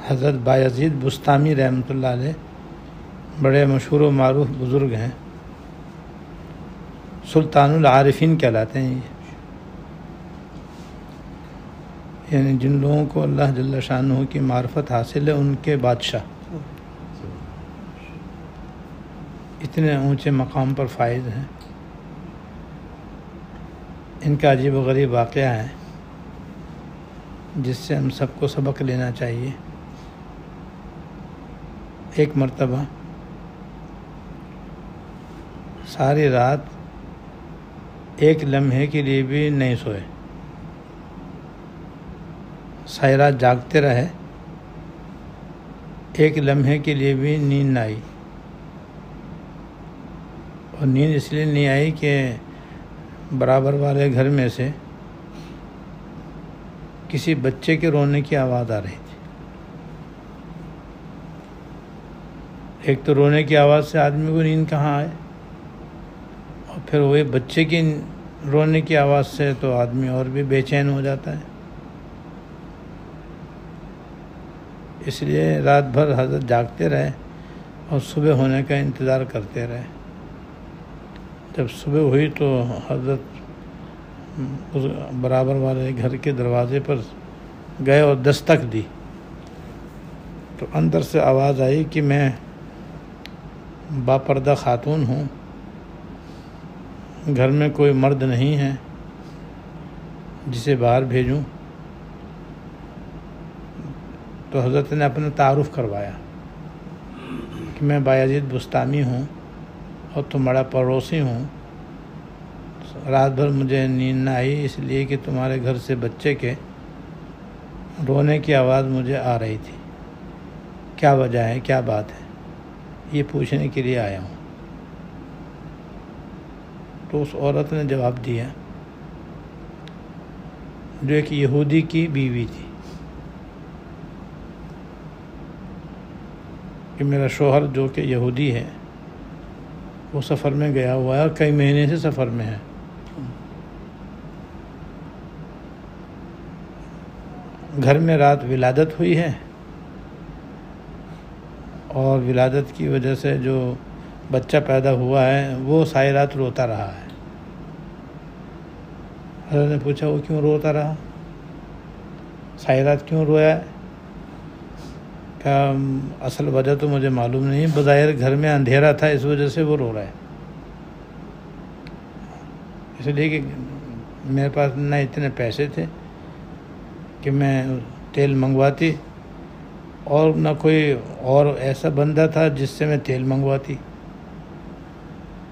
حضرت بایزید بستامی رحمۃ اللہ علیہ بڑے مشہور و معروف بزرگ ہیں، سلطان العارفین کہلاتے ہیں یہ، یعنی جن لوگوں کو اللہ جل شانہ کی معرفت حاصل ہے ان کے بادشاہ، اتنے اونچے مقام پر فائز ہیں۔ ان کا عجیب و غریب واقعہ ہے جس سے ہم سب کو سبق لینا چاہیے۔ ایک مرتبہ ساری رات ایک لمحے کے لیے بھی نہیں سوئے، ساری رات جاگتے رہے، ایک لمحے کے لیے بھی نیند نہ آئی، اور نیند اس لیے نہیں آئی کہ برابر والے گھر میں سے کسی بچے کے رونے کی آواز آ رہی تھی۔ ایک تو رونے کی آواز سے آدمی کو نیند کہاں آئے، اور پھر وہی بچے کی رونے کی آواز سے تو آدمی اور بھی بے چین ہو جاتا ہے۔ اس لیے رات بھر حضرت جاگتے رہے اور صبح ہونے کا انتظار کرتے رہے۔ جب صبح ہوئی تو حضرت اس برابر والے گھر کے دروازے پر گئے اور دستک دی، تو اندر سے آواز آئی کہ میں باپردہ خاتون ہوں، گھر میں کوئی مرد نہیں ہے جسے باہر بھیجوں۔ تو حضرت نے اپنا تعارف کروایا کہ میں بایزید بستامی ہوں اور تمہارا پڑوسی ہوں، رات بھر مجھے نیند نہ آئی اس لیے کہ تمہارے گھر سے بچے کے رونے کی آواز مجھے آ رہی تھی، کیا وجہ ہے، کیا بات ہے، یہ پوچھنے کے لیے آیا ہوں۔ تو اس عورت نے جواب دیا، جو ایک یہودی کی بیوی تھی، کہ میرا شوہر جو کہ یہودی ہے وہ سفر میں گیا ہوا ہے اور کئی مہینے سے سفر میں ہے، گھر میں رات ولادت ہوئی ہے اور ولادت کی وجہ سے جو بچہ پیدا ہوا ہے وہ ساری رات روتا رہا ہے۔ حضرت نے پوچھا وہ کیوں روتا رہا، ساری رات کیوں رویا ہے؟ کہ اصل وجہ تو مجھے معلوم نہیں، بظاہر گھر میں اندھیرا تھا اس وجہ سے وہ رو رہا ہے، اس لیے کہ میرے پاس نہ اتنے پیسے تھے کہ میں تیل منگواتی، اور نہ کوئی اور ایسا بندہ تھا جس سے میں تیل منگواتی،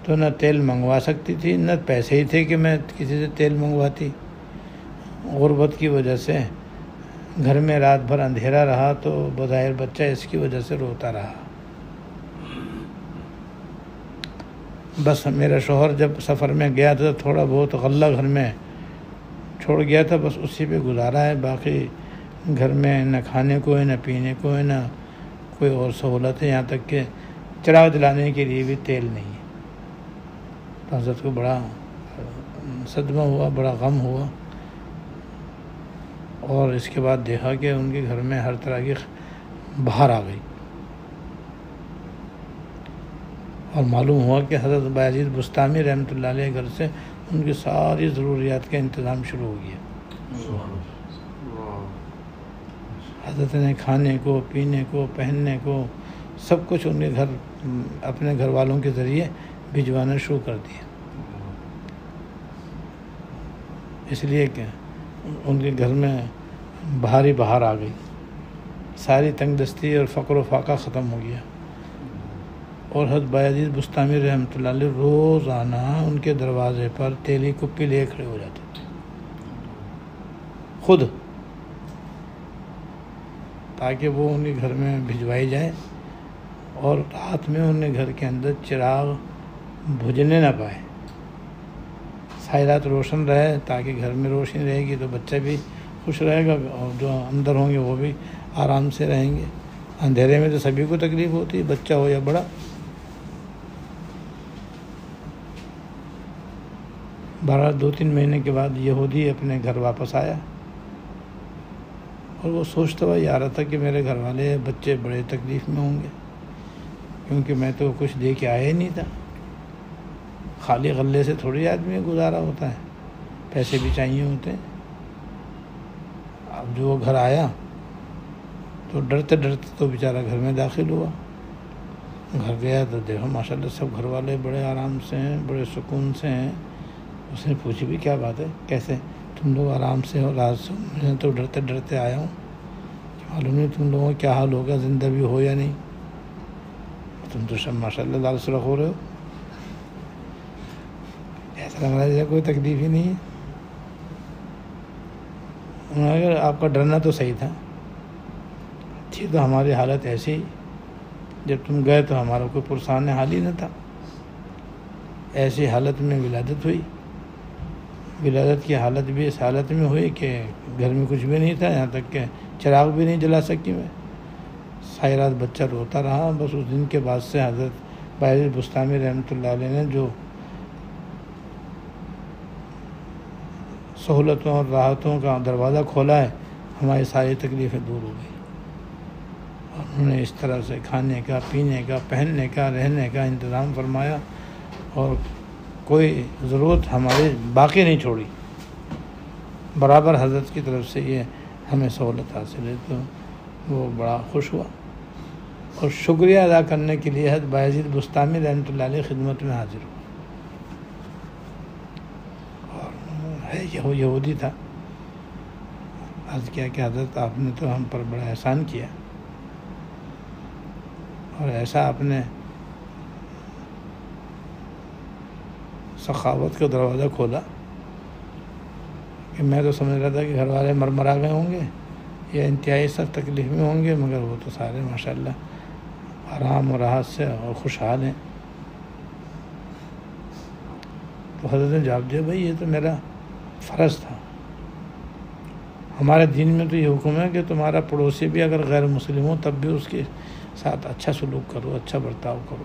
تو نہ تیل منگوا سکتی تھی نہ پیسے ہی تھے کہ میں کسی سے تیل منگواتی۔ غربت کی وجہ سے گھر میں رات بھر اندھیرا رہا تو بظاہر بچہ اس کی وجہ سے روتا رہا۔ بس میرا شوہر جب سفر میں گیا تھا تھوڑا بہت غلہ گھر میں چھوڑ گیا تھا، بس اسی پہ گزارا ہے، باقی گھر میں نہ کھانے کو ہے نہ پینے کو ہے نہ کوئی اور سہولت ہے، یہاں تک کہ چراغ جلانے کے لیے بھی تیل نہیں ہے۔ تو حضرت کو بڑا صدمہ ہوا، بڑا غم ہوا، اور اس کے بعد دیکھا کہ ان کے گھر میں ہر طرح کی بہار آ گئی، اور معلوم ہوا کہ حضرت بایزید بستامی رحمۃ اللہ علیہ گھر سے ان کی ساری ضروریات کا انتظام شروع ہو گیا۔ حضرت نے کھانے کو، پینے کو، پہننے کو سب کچھ ان کے گھر اپنے گھر والوں کے ذریعے بھجوانا شروع کر دیا، اس لیے کہ ان کے گھر میں بہاری بہار آ گئی، ساری تنگ دستی اور فقر و فاقہ ختم ہو گیا۔ اور حضرت بایزید بستامی رحمۃ اللہ علیہ روزانہ ان کے دروازے پر تیلی کپی لے کھڑے ہو جاتے تھے خود، تاکہ وہ ان کے گھر میں بھجوائی جائے، اور رات میں ان کے گھر کے اندر چراغ بجھنے نہ پائے، ساری رات روشن رہے، تاکہ گھر میں روشنی رہے گی تو بچہ بھی خوش رہے گا اور جو اندر ہوں گے وہ بھی آرام سے رہیں گے۔ اندھیرے میں تو سبھی کو تکلیف ہوتی ہے، بچہ ہو یا بڑا۔ بہرحال 2-3 مہینے کے بعد یہودی اپنے گھر واپس آیا، اور وہ سوچتا ہوا یہ آ رہا تھا کہ میرے گھر والے بچے بڑے تکلیف میں ہوں گے، کیونکہ میں تو کچھ دے کے آیا ہی نہیں تھا. خالی غلے سے تھوڑی آدمی گزارا ہوتا ہے، پیسے بھی چاہیے ہوتے ہیں. اب جو وہ گھر آیا تو ڈرتے ڈرتے تو بیچارہ گھر میں داخل ہوا. گھر گیا تو دیکھو ماشاءاللہ سب گھر والے بڑے آرام سے ہیں، بڑے سکون سے ہیں. اس نے پوچھی بھی کیا بات ہے، کیسے تم لوگ آرام سے ہو رات سے؟ میں تو ڈرتے ڈرتے آیا ہوں کہ معلوم نہیں تم لوگوں کا کیا حال ہوگا، زندہ بھی ہو یا نہیں. تم تو سب ماشاءاللہ لال سرخ ہو رہے ہو، ایسا لگ رہا ہے کوئی تکلیف ہی نہیں ہے. اگر آپ کا ڈرنا تو صحیح تھا، تھی تو ہماری حالت ایسی ہی. جب تم گئے تو ہمارا کوئی پرسان حال ہی نہ تھا. ایسی حالت میں ولادت ہوئی. ولادت کی حالت بھی اس حالت میں ہوئی کہ گھر میں کچھ بھی نہیں تھا، یہاں تک کہ چراغ بھی نہیں جلا سکی میں. ساری رات بچہ روتا رہا. بس اس دن کے بعد سے حضرت بایزید بستامی رحمۃ اللہ علیہ نے جو سہولتوں اور راحتوں کا دروازہ کھولا ہے، ہماری ساری تکلیفیں دور ہو گئی. اور انہوں نے اس طرح سے کھانے کا، پینے کا، پہننے کا، رہنے کا انتظام فرمایا اور کوئی ضرورت ہماری باقی نہیں چھوڑی. برابر حضرت کی طرف سے یہ ہمیں سہولت حاصل ہے. تو وہ بڑا خوش ہوا اور شکریہ ادا کرنے کے لیے حضرت بایزید بستامی رحمۃ اللہ علیہ خدمت میں حاضر ہوا. ہے یہودی تھا. عرض کیا کہ حضرت آپ نے تو ہم پر بڑا احسان کیا اور ایسا آپ نے سخاوت کا دروازہ کھولا کہ میں تو سمجھ رہا تھا کہ گھر والے مرمرا گئے ہوں گے یا انتہائی سخت تکلیف میں ہوں گے، مگر وہ تو سارے ماشاءاللہ آرام اور راحت سے اور خوشحال ہیں. تو حضرت نے جواب دیا بھائی یہ تو میرا فرض تھا. ہمارے دین میں تو یہ حکم ہے کہ تمہارا پڑوسی بھی اگر غیر مسلم ہو تب بھی اس کے ساتھ اچھا سلوک کرو، اچھا برتاؤ کرو.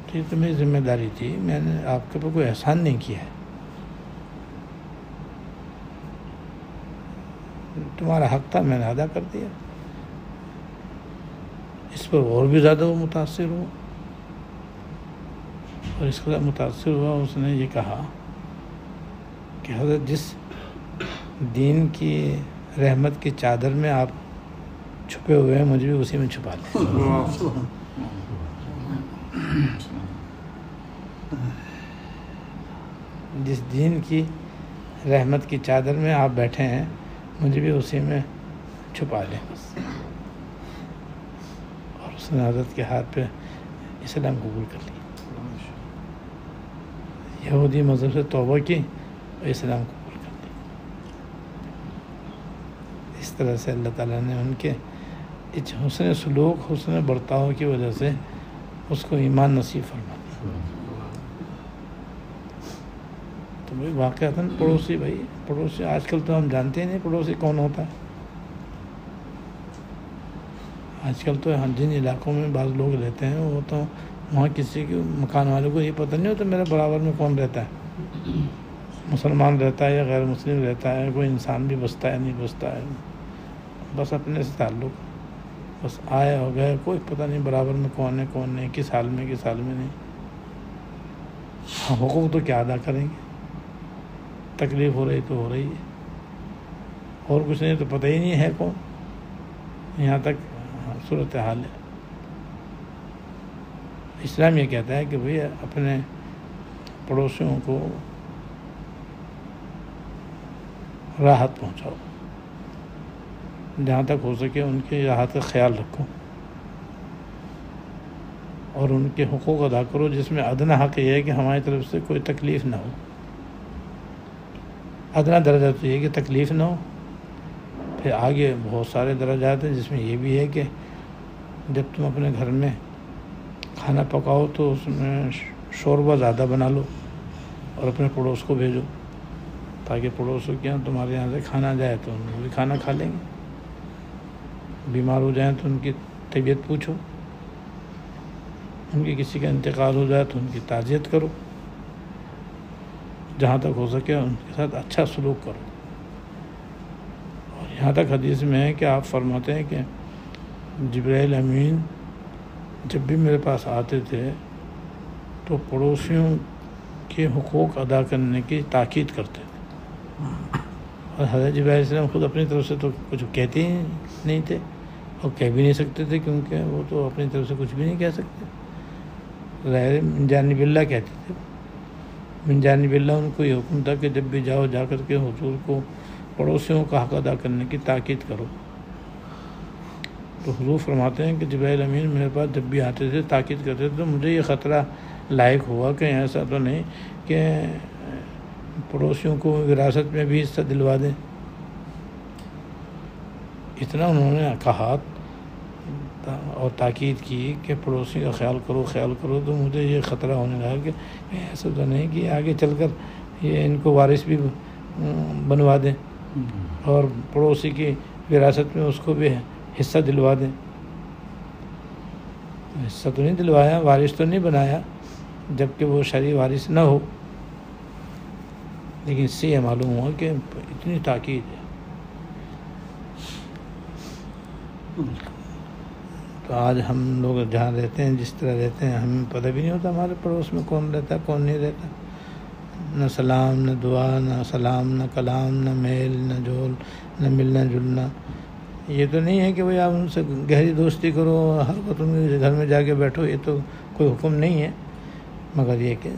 تو یہ تو میری ذمہ داری تھی، میں نے آپ کے اوپر کوئی احسان نہیں کیا ہے. تمہارا حق تھا، میں نے ادا کر دیا. اس پر اور بھی زیادہ وہ متاثر ہوا اور اس کے ساتھ متاثر ہوا. اس نے یہ کہا کہ حضرت جس دین کی رحمت کی چادر میں آپ چھپے ہوئے ہیں مجھے بھی اسی میں چھپا لیں. جس دین کی رحمت کی چادر میں آپ بیٹھے ہیں مجھے بھی اسی میں چھپا لیں. اور اس نے حضرت کے ہاتھ پہ اسلام قبول کر لیا. یہودی مذہب سے توبہ کی اور اسلام قبول کر لیا. اس طرح سے اللہ تعالیٰ نے ان کے حسن سلوک، حسن برتاؤ کی وجہ سے اس کو ایمان نصیب فرما دیا. تو بھائی واقعتاً پڑوسی آج کل تو ہم جانتے ہی نہیں پڑوسی کون ہوتا ہے. آج کل تو جن علاقوں میں بعض لوگ رہتے ہیں وہ تو وہاں کسی کے مکان والے کو یہ پتہ نہیں ہوتا میرے برابر میں کون رہتا ہے، مسلمان رہتا ہے یا غیر مسلم رہتا ہے، کوئی انسان بھی بستا ہے نہیں بستا ہے. بس اپنے سے تعلق، بس آئے ہو گئے، کوئی پتہ نہیں برابر میں کون ہے کون نہیں، کس حال میں کس حال میں نہیں. ہم حقوق تو کیا ادا کریں گے، تکلیف ہو رہی تو ہو رہی ہے، اور کچھ نہیں تو پتہ ہی نہیں ہے کون. یہاں تک صورت حال ہے. اسلام یہ کہتا ہے کہ بھئی اپنے پڑوسیوں کو راحت پہنچاؤ، جہاں تک ہو سکے ان کی راحت کا خیال رکھو اور ان کے حقوق ادا کرو، جس میں ادنا حق یہ ہے کہ ہماری طرف سے کوئی تکلیف نہ ہو. ادنا درجہ تو یہ کہ تکلیف نہ ہو. پھر آگے بہت سارے درجات ہیں جس میں یہ بھی ہے کہ جب تم اپنے گھر میں کھانا پکاؤ تو اس میں شوربہ زیادہ بنا لو اور اپنے پڑوس کو بھیجو، تاکہ پڑوسوں کے یہاں تمہارے یہاں سے کھانا جائے تو ان بھی کھانا کھا لیں گے. بیمار ہو جائیں تو ان کی طبیعت پوچھو، ان کی کسی کا انتقال ہو جائے تو ان کی تعزیت کرو، جہاں تک ہو سکے ان کے ساتھ اچھا سلوک کرو. اور یہاں تک حدیث میں ہے کہ آپ فرماتے ہیں کہ جبرائیل امین جب بھی میرے پاس آتے تھے تو پڑوسیوں کے حقوق ادا کرنے کی تاکید کرتے تھے، اور حضرت جبرائیل علیہ السلام خود اپنی طرف سے تو کچھ کہتے ہی نہیں تھے اور کہہ بھی نہیں سکتے تھے، کیونکہ وہ تو اپنی طرف سے کچھ بھی نہیں کہہ سکتے، ظاہر من جانب اللہ کہتے تھے۔ من جانب اللہ ان کو یہ حکم تھا کہ جب بھی جاؤ جا کر کے حضور کو پڑوسیوں کا حق ادا کرنے کی تاکید کرو۔ تو حضور فرماتے ہیں کہ جبرائیل امین میرے پاس جب بھی آتے تھے تاکید کرتے تھے، تو مجھے یہ خطرہ لاحق ہوا کہ ایسا تو نہیں کہ پڑوسیوں کو وراثت میں بھی حصہ دلوا دیں۔ اتنا انہوں نے کہا اور تاکید کی کہ پڑوسی کا خیال کرو، تو مجھے یہ خطرہ ہونے لگا کہ ایسا تو نہیں کہ آگے چل کر یہ ان کو وارث بھی بنوا دیں اور پڑوسی کی وراثت میں اس کو بھی حصہ دلوا دیں۔ حصہ تو نہیں دلوایا، وارث تو نہیں بنایا جب کہ وہ شرعی وارث نہ ہو، لیکن اس سے یہ معلوم ہوا کہ اتنی تاکید ہے۔ تو آج ہم لوگ جہاں رہتے ہیں، جس طرح رہتے ہیں، ہمیں پتہ بھی نہیں ہوتا ہمارے پڑوس میں کون رہتا ہے کون نہیں رہتا، نہ سلام نہ دعا، نہ سلام نہ کلام، نہ میل نہ جول، نہ ملنا جلنا۔ یہ تو نہیں ہے کہ بھئی آپ ان سے گہری دوستی کرو، ہر وقت ان کے گھر میں جا کے بیٹھو، یہ تو کوئی حکم نہیں ہے، مگر یہ کہ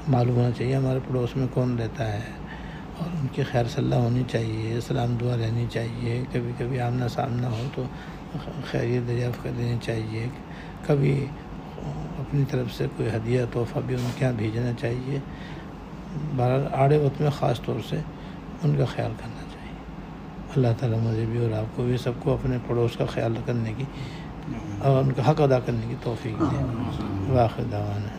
معلوم ہونا چاہیے ہمارے پڑوس میں کون رہتا ہے، اور ان کی خیر صلاح ہونی چاہیے، سلام دعا رہنی چاہیے، کبھی کبھی آمنا سامنا ہو تو خیریت دریافت کر دینی چاہیے، کبھی اپنی طرف سے کوئی ہدیہ تحفہ بھی ان کے یہاں بھیجنا چاہیے۔ بہرحال آڑے وقت میں خاص طور سے ان کا خیال کرنا چاہیے۔ اللہ تعالیٰ مجھے بھی اور آپ کو بھی سب کو اپنے پڑوس کا خیال کرنے کی اور ان کا حق ادا کرنے کی توفیق دے۔ واخر دعوانا